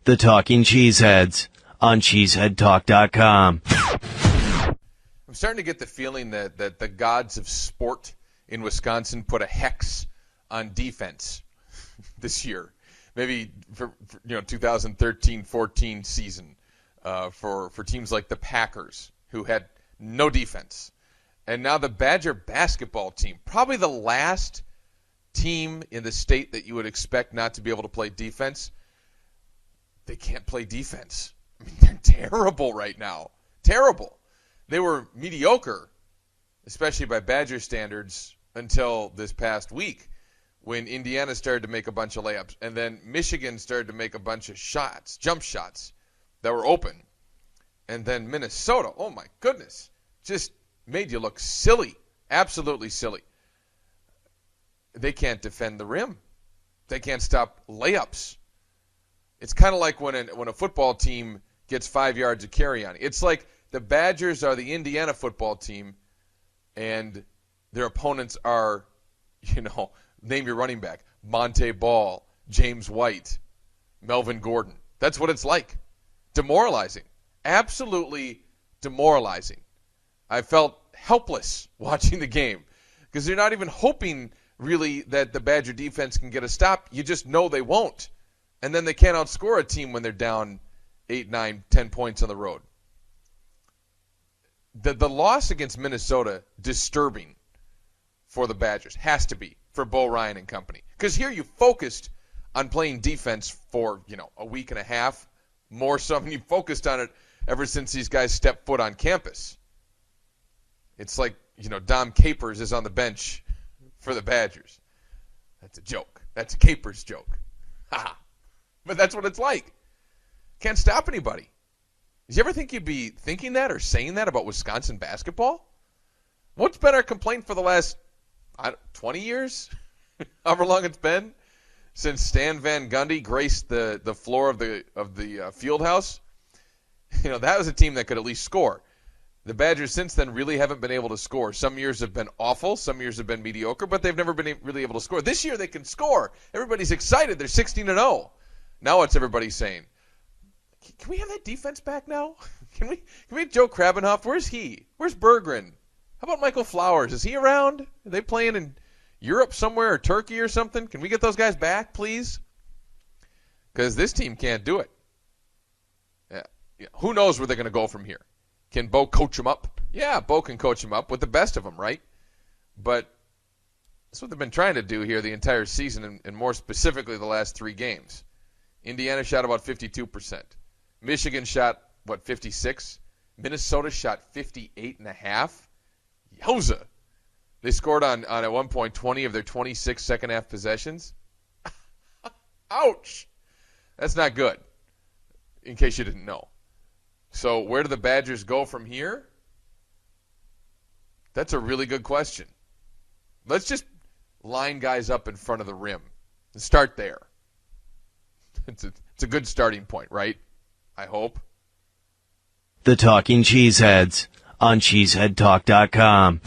The Talking Cheeseheads on cheeseheadtalk.com. I'm starting to get the feeling that the gods of sport in Wisconsin put a hex on defense this year. Maybe for 2013-14 season for teams like the Packers, who had no defense. And now the Badger basketball team, probably the last team in the state that you would expect not to be able to play defense. They can't play defense. I mean, they're terrible right now. Terrible. They were mediocre, especially by Badger standards, until this past week when Indiana started to make a bunch of layups. And then Michigan started to make a bunch of shots, jump shots that were open. And then Minnesota, oh my goodness, just made you look silly, absolutely silly. They can't defend the rim. They can't stop layups. It's kind of like when a football team gets 5 yards of carry on. It's like the Badgers are the Indiana football team, and their opponents are, name your running back, Monte Ball, James White, Melvin Gordon. That's what it's like. Demoralizing. Absolutely demoralizing. I felt helpless watching the game because they're not even hoping really that the Badger defense can get a stop. You just know they won't. And then they can't outscore a team when they're down 8, 9, 10 points on the road. The loss against Minnesota, disturbing for the Badgers. Has to be for Bo Ryan and company. Because here you focused on playing defense for, a week and a half, more so than you focused on it ever since these guys stepped foot on campus. It's like, Dom Capers is on the bench for the Badgers. That's a joke. That's a Capers joke. Ha! But that's what it's like. Can't stop anybody. Did you ever think you'd be thinking that or saying that about Wisconsin basketball? What's been our complaint for the last 20 years? However long it's been since Stan Van Gundy graced the floor of the field house. That was a team that could at least score. The Badgers since then really haven't been able to score. Some years have been awful. Some years have been mediocre, but they've never been really able to score. This year they can score. Everybody's excited. They're 16-0. Now what's everybody saying? Can we have that defense back now? Can we have Joe Krabenhoff? Where's he? Where's Berggren? How about Michael Flowers? Is he around? Are they playing in Europe somewhere or Turkey or something? Can we get those guys back, please? Because this team can't do it. Yeah. Who knows where they're going to go from here? Can Bo coach them up? Yeah, Bo can coach them up with the best of them, right? But that's what they've been trying to do here the entire season, and more specifically the last 3 games. Indiana shot about 52%. Michigan shot, 56? Minnesota shot 58.5? Yowza. They scored on at one point 20 of their 26 second-half possessions. Ouch. That's not good, in case you didn't know. So where do the Badgers go from here? That's a really good question. Let's just line guys up in front of the rim and start there. It's a good starting point, right? I hope. The Talking Cheeseheads on cheeseheadtalk.com.